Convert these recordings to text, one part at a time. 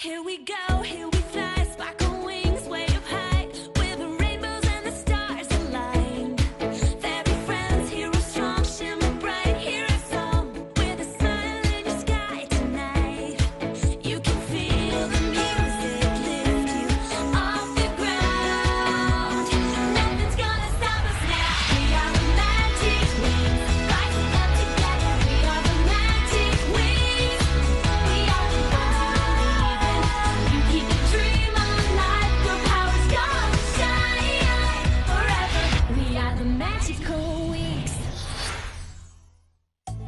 Here we go, here we fly, sparkle wings way up high, with the rainbows and the stars aligned. Fairy friends, heroes strong, shimmer bright, hear a song with a smile in your sky tonight. You can feel the music lift you off the ground. Nothing's gonna stop us now. We are the magic wings, rising up together. We are the magic wings. We are the you keep the dream alive. Your power's gonna shine forever. We are the magical wings.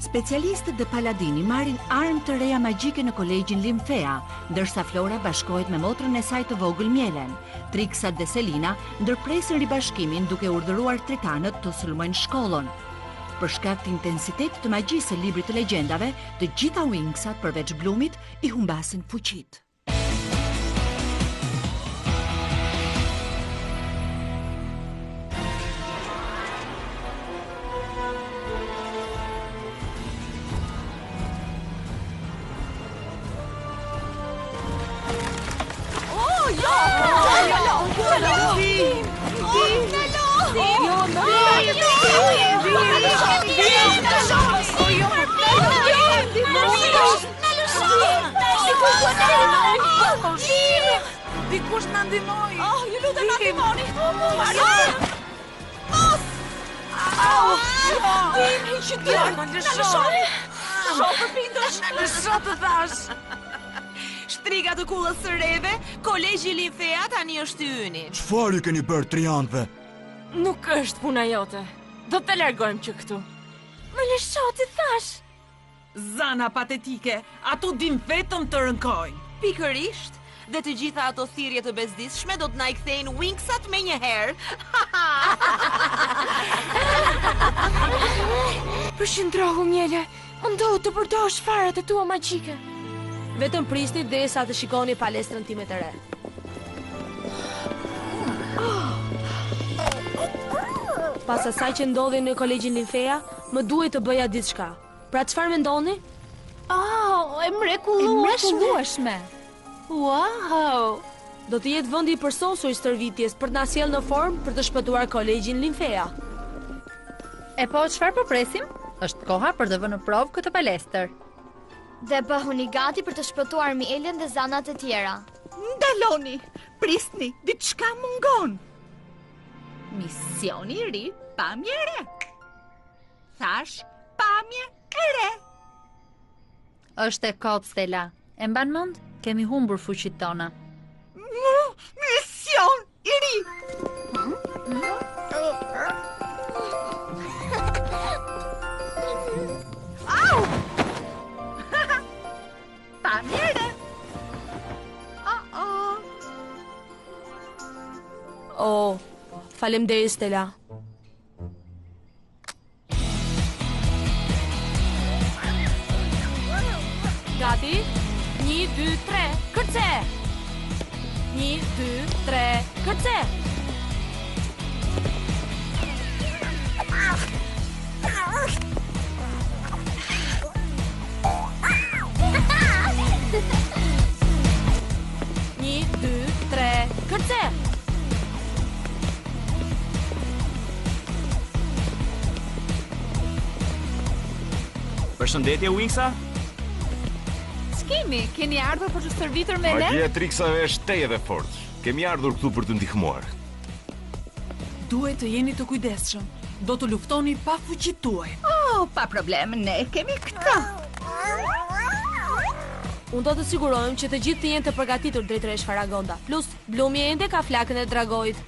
Specialistët dhe paladini marrin armë të reja magjike në kolegjin Limfea, ndërsa Flora bashkohet me motrën e saj të vogël Mielen. Trixat dhe Selina ndërpresin ribashkimin duke urdhëruar tritanët të sulmojnë shkollën. Për shkak të intensitetit të magjisë së librit të legjendave, të gjitha Wingsat përveç Bloomit i humbasin fuqitë. Dikush na ndihmoj. Ju lutem na ndihmoni. Lësho të thash. Shtriga të kullës së reve, kolegji Limfea tani është i yni. Çfarë ju keni bërë triantëve? Nuk është puna jote. Do të largojmë që këtu. Më lësho ti thash. Zana patetike, ato dim vetëm të rënkojnë. Pikërisht, dhe të gjitha ato thirrje të bezdisshme do të na i kthejnë Wingsat me një herë. Përshëndrohu, Miele. Mundohu të përdosh farat e tua magjike. Vetëm prisni derisa të shikoni palestrën time të re. Pas asaj që ndodhi në kolegjin Limfea, më duhet të bëja diçka. Pra çfarë mendoni? E mrekullueshme. Wow! Do të jetë vendi i përsosur i stërvitjes për të na sjellë në formë për të shpëtuar kolegjin Limfea. E po, çfarë po presim? Është koha për të vënë në provë këtë palestër. Dhe bëhuni gati për të shpëtuar Mielen dhe zanat e tjera. Ndaloni, prisni, diçka mungon. Misioni i ri, pamje e re. Thash, pamje e re. Është e kot, Stella. E mban mend? Kemi humbur fuqitë tona. Mision i ri. Au! Pamje e re. Oh, faleminderit Stella. Gati? 1, 2, 3, kërce! 1, 2, 3, kërce! Një, dy, tre, kërce! Përshëndetje, Wingsa. S'kemi, keni ardhur për të stërvitur me ne? Magjia e Trixave është tej edhe fort. Kemi ardhur këtu për të ndihmuar. Duhet të jeni të kujdesshëm. Do të luftoni pa fuqitë tuaj. Pa problem, ne kemi këtë. Unë do të sigurojmë që të gjithë të jenë të përgatitur drejtëresh Faragonda. Plus, Blumi ende ka flakën e dragojit.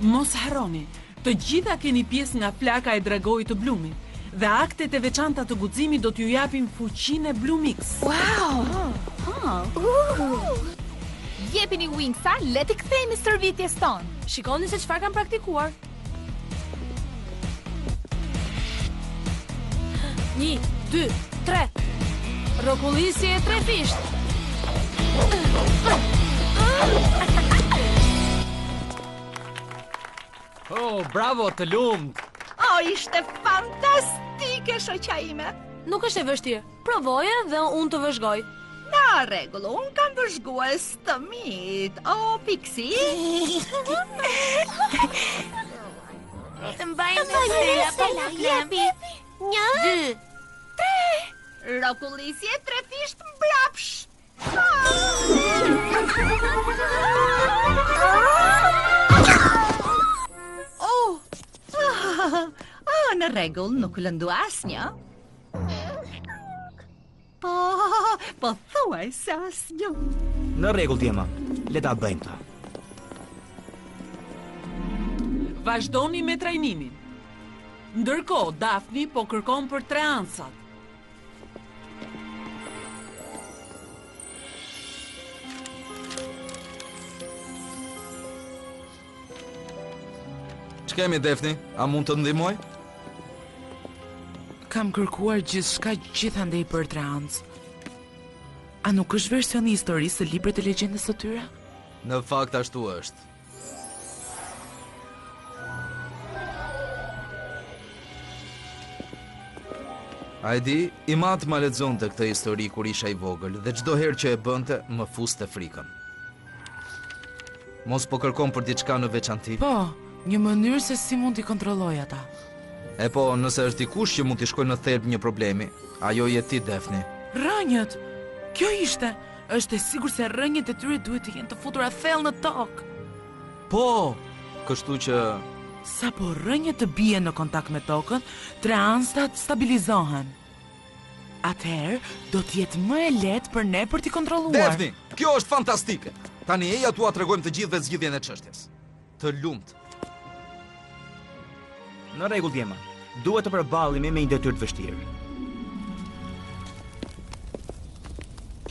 Mos harroni, të gjitha keni pjesë nga flaka e dragojit të Blumit. Dhe aktet e veçanta të guximit do t'ju japin fuqinë e Blumix. Jepini Wingsa, le t'i kthejmë stërvitjes tonë. Shikoni se çfarë kanë praktikuar. 1, 2, 3. Rokullisje e 3 fisht. Bravo, të lumt. Ishte fantastike, shoqja ime. Nuk është e vështirë. Provoje dhe unë të vëzhgoj. Na rregull, unë kam vëzhgues të mit. O, Pixi. Mbajnë Stella, jepi. 1, 2, 3. Rokullisje 3 fisht mbrapsh. Në rregull, nuk lëndu asnjë. Po thuaj se asnjë. Në rregull, Djema. Le ta bëjmë ta. Vazhdoni me trajnimin. Ndërkohë, Daphne po kërkon për 3 ansat. Ç'kemi, Daphne? A mund të ndihmoj? Kam kërkuar gjithçka gjithandej për 3 ans. A nuk është versioni i historisë së librit të legjendës së tyre? Në fakt ashtu është. Heidi, i matë ma lexonte këtë histori kur isha i vogël dhe çdo herë që e bënte, më fuste frikën. Mos po kërkon për diçka në veçanti? Po, një mënyrë se si mund t'i kontrolloj ata. E po, nëse është dikush që mund t'i shkojë në thelb një problemi, ajo je ti, Daphne. Rënjët! Kjo ishte! Është e sigurt se rënjët e tyre duhet të jenë të futura thellë në tokë. Po, kështu që... Sa po rënjët të bie në kontakt me tokën, 3 ansat stabilizohen. Atëherë, do t'jetë më e lehtë për ne për t'i kontrolluar. Daphne, kjo është fantastike! Tani eja tua tregojmë të gjithë dhe zgjidhjen e çështjes. Të lumt. Në rregull, Djema. Duhet të përballemi me një detyrë të vështirë.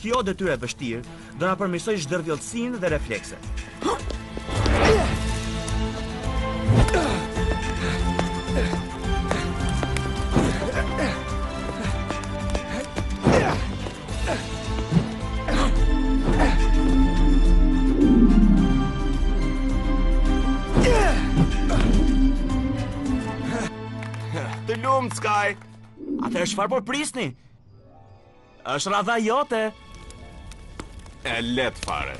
Kjo detyrë e vështirë do na përmirësojë zhdërvjollsinë dhe reflekset. Të lumt, Sky. Atëherë çfarë po prisni? Është radha jote. E let fare.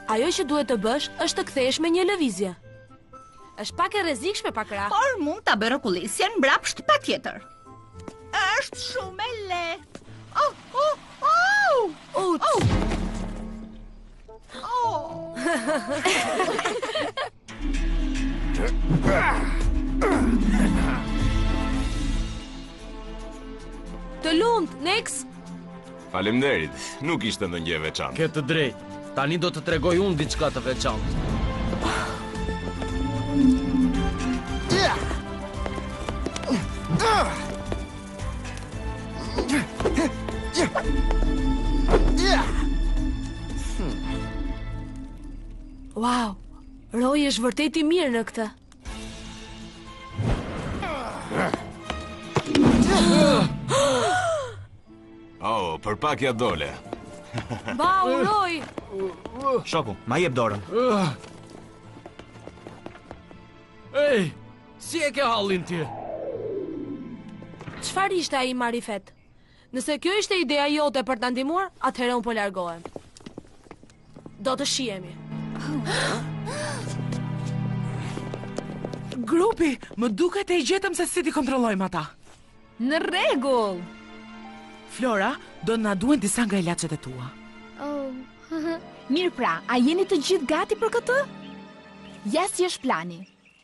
Ajo që duhet të bësh është të kthesh me një lëvizje. Është pak e rrezikshme pa krah. Por mund ta bëj rokullisjen mbrapsht patjetër. Është shumë e lehtë. Të lumt, Nex. Faleminderit, nuk ishte ndonjë e veçantë. Ke të drejtë. Tani do të tregoj unë diçka të veçantë. Wow, Roy është vërtet i mirë në këtë. Oh, për pak ja dole. Bau, Roy! Shoku, ma jep dorën. Ej, si e ke hallin ti? Çfarë ishte ai marifet? Nëse kjo ishte ideja jote për ta ndihmuar, atëherë unë po largohem. Do të shihemi. Grupi, më duket e i gjetëm se si t'i kontrollojmë ata. Në rregull. Flora, do na duhen disa nga ilaçet e tua. Mirë pra, a jeni të gjithë gati për këtë? Ja si është plani.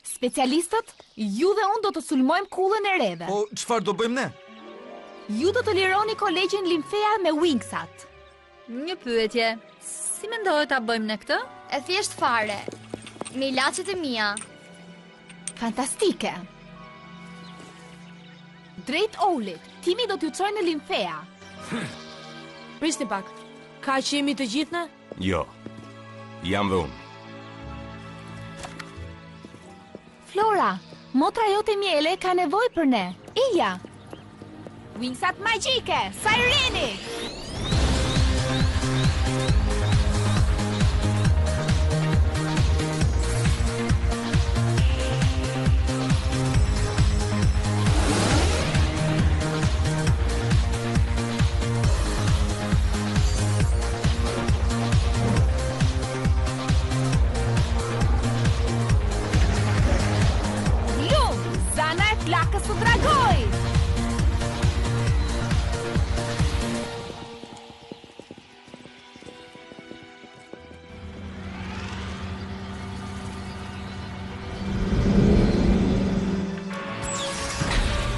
Specialistët, ju dhe unë do të sulmojmë kullën e reve. Po, çfarë do bëjmë ne? Ju do të lironi kolegjin Limfea me Wingsat. Një pyetje. Si mendohet ta bëjmë ne këtë? E thjesht fare. Me ilaçet e mia. Fantastike. Drejt Olit, timi do t'ju çojë në Limfea. Prisni pak. Ka që jemi të gjithë ne? Jo, jam dhe unë. Flora, motra jote Miele ka nevojë për ne. Ija. Wingsat magjike, Sireni! Flakës u dragoj!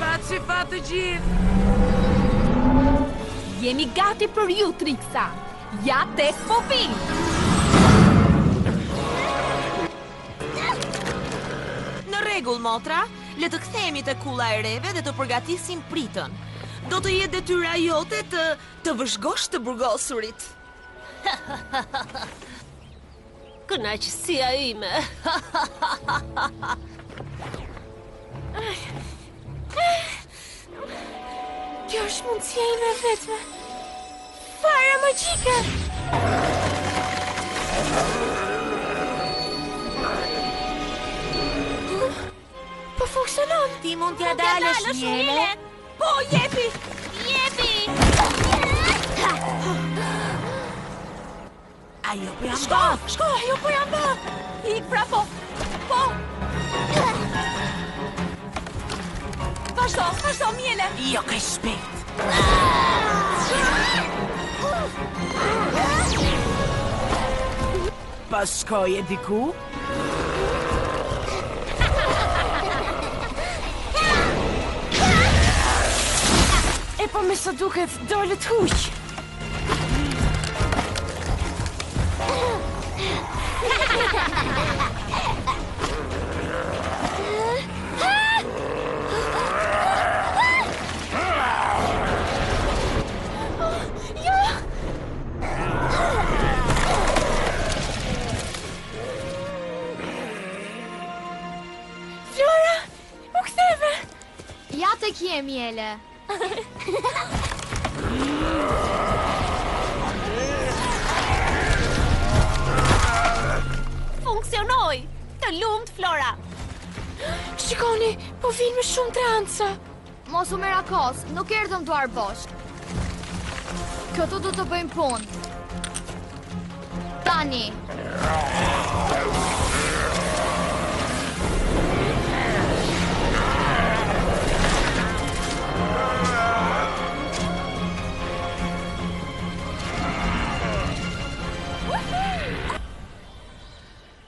Paçi fat të gjithë! Jemi gati për ju, Triksa! Ja tek po vi! Në rregull, motra, le të kthehemi te kulla e reve dhe të përgatisim pritën. Do të jetë detyra jote të vëzhgosh të burgosurit. Kënaqësia ime. Kjo është mundësia ime e vetme. Fara magjike! Po funksionon. Ti mund t'ja dalësh, Miele. Po, jepi! Jepi! Ajo po jam Shko, ajo po jam bë! Ik pra po! Vazhdo, Miele! Jo kaj shpejt! Pas shkoje diku? E po me së duket dole t'huq. Flora, u ktheve. Ja tek je, Miele. Funksionoi! Të lumt, Flora! Shikoni, po vinë me shumë tranca. Mos u merakos, nuk erdhëm duar bosh. Këtu do të bëjmë punë. Tani.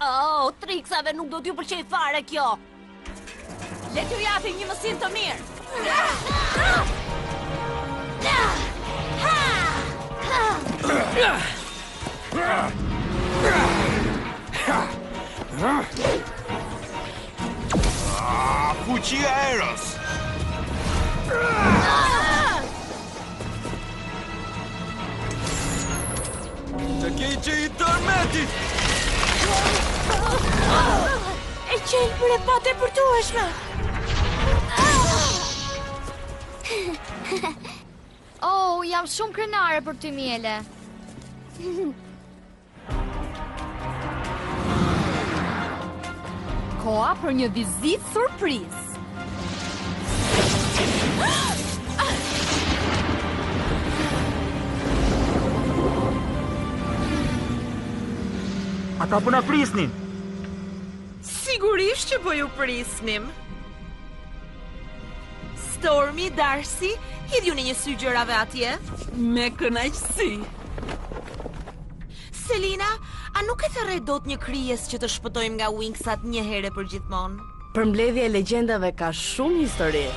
Oh, Triksave nuk do t'ju pëlqej fare kjo. Le t'ju japim një mësim të mirë. Fuqia erës! Të keqe i tërmetit! E qelë për e pate për dueshme. Oh, jam shumë krenare për ty, Miele. Koa për një vizitë surprizë. Ata po na prisnin. Sigurisht që po ju prisnim. Stormy, Darcy, hidhjuni një sy gjërave atje. Me kënaqësi. Selina, a nuk e thërre dot një krijes që të shpëtojmë nga Wingsat një herë për gjithmonë? Përmbledhja e legjendave ka shumë histori.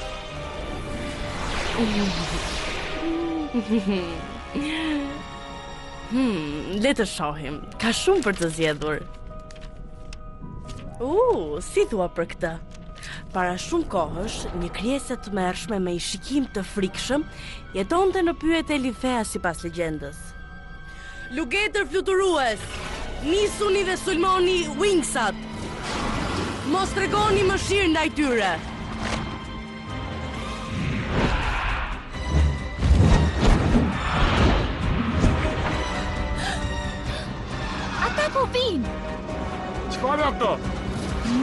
Le të shohim. Ka shumë për të zgjedhur. Si thua për këtë? Para shumë kohësh, një krijese të mërshme me një shikim të frikshëm jetonte në pyjet e Limfea sipas legjendës. Lugetër fluturues, nisuni dhe sulmoni Wingsat. Mos tregoni mëshirë ndaj tyre. Ata po vinë. Çfarë ato?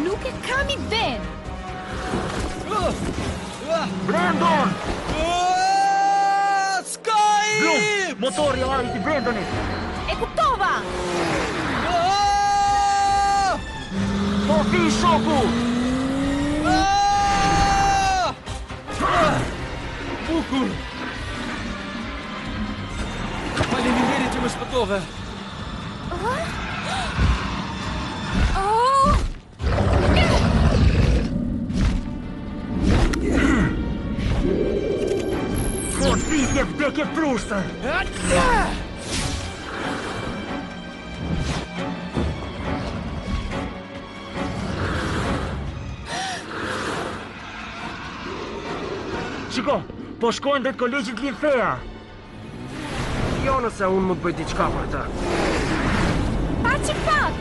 Nuk e kam idenë. Brandon! Sky! Blum, motori i Brandonit. E kuptova. Po vi shoku! Bukur! Faleminderit që më shpëtove. Fortitje vdekje pruste! Shiko, po shkojnë drejt kolegjit Linfea. Jo nëse unë mund bëj diçka për ta. Pa që pak.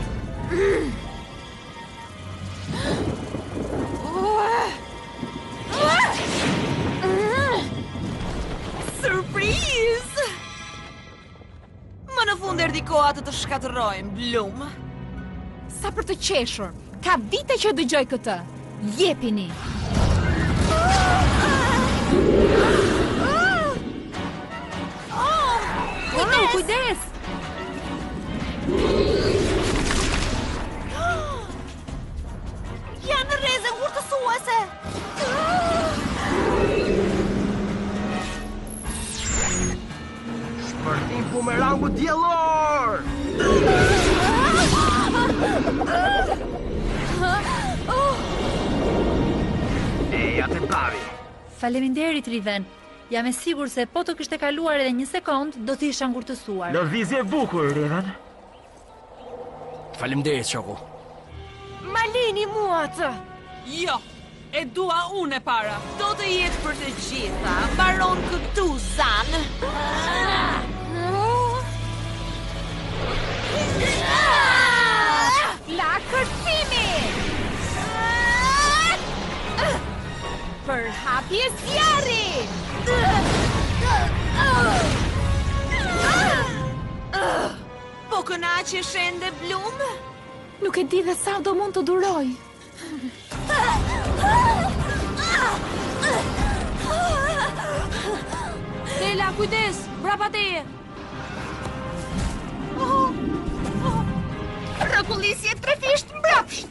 Surprise! Më në fund erdhi koha të shkatërrojmë, Blum. Sa për të qeshur. Ka vite që dëgjoj këtë. Jepini. Kujdes! Janë rrezë ngurtësuese. Shpërtim bumerangu diellor! Eja të pari. Faleminderit, Riven. Jam e sigur se po të kishte kaluar edhe një sekond, do t'i isha ngurtësuar. Lëvizje e bukur, Riven. Faleminderit, shoku. Ma lini mua atë. Jo, e dua unë e para. Do të jetë për të gjitha. Mbaron këtu, Zan. La kërcimi! Për hapje zjarri! Po kënaqesh ende, Blum? Nuk e di dhe sa do mund të duroj. Stella, kujdes, brapa teje. Rëkullisje trefisht mbrapsht.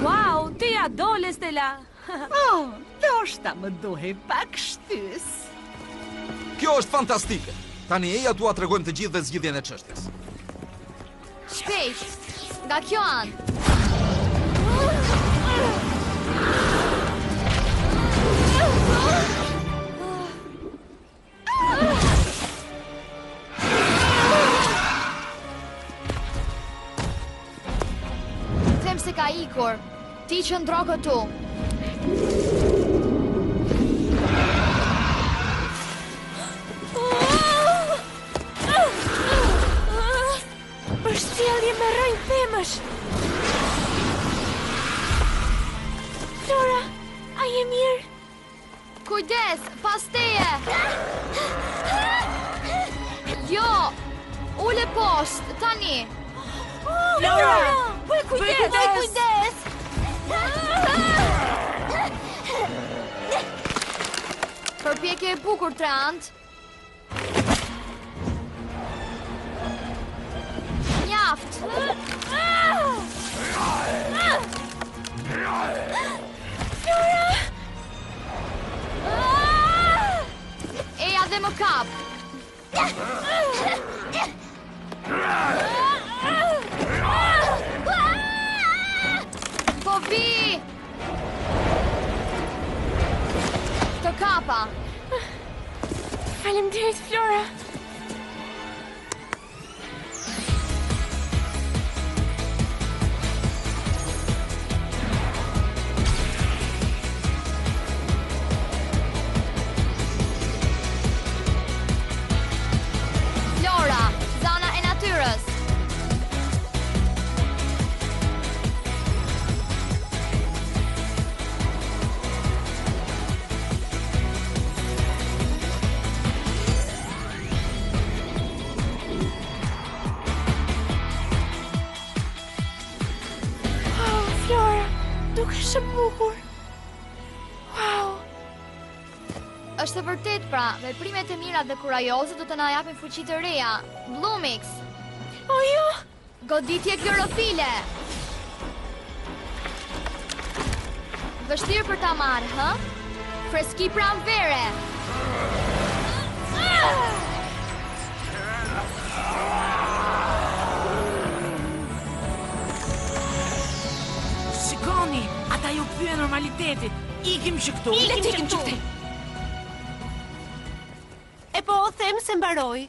Wow, ti ja dole, Stella. Ndoshta më duhej pak shtys. Kjo është fantastike. Tani eja tua tregojmë të gjithë dhe zgjidhjen e çështjes. Shpejt, nga kjo anë. Them se ka ikur. Ti qëndro këtu. Përshqelje me rënjë themësh. Flora, a je mirë? Kujdes, pas teje. Jo, ule poshtë, tani. Flora, bëj kujdes. Përpjekje e bukur, Trant. Mjaft. Eja dhe më kap. Po vi. Të kapa. Faleminderit, Flora. Flora, zana e natyrës. Nuk është e bukur. Wow. Është e vërtet pra, veprimet e mira dhe kurajoze do të na japin fuqi të reja. Bloomix. O jo! Goditje klorofile. Vështirë për ta marrë, hë? Freski pranvere. Shikoni, ata ju kthye normalitetit. Ikim që këtu. Le të ikim që këtu. E po, them se mbaroj.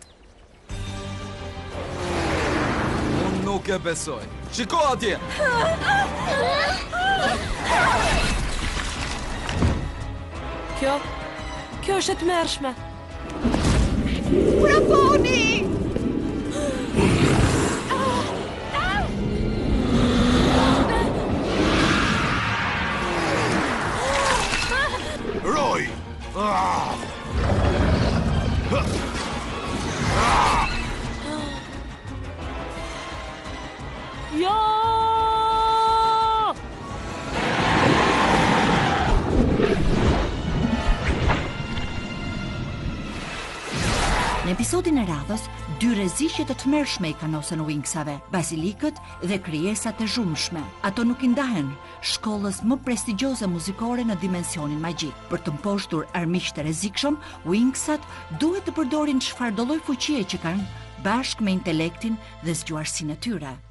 Unë nuk e besoj. Shiko atje! Kjo është e tmerrshme. Braponi! Roy! Jo! Në episodin e radhës, dy rreziqe të tmerrshme i kanosen Wingsave, basilikët dhe krijesat e zhumshme. Ato nuk i ndahen shkollës më prestigjioze muzikore në dimensionin magjik. Për të mposhtur armiq të rrezikshëm, Wingsat duhet të përdorin çfarëdo lloj fuqie që kanë bashkë me intelektin dhe zgjuarsinë e tyre.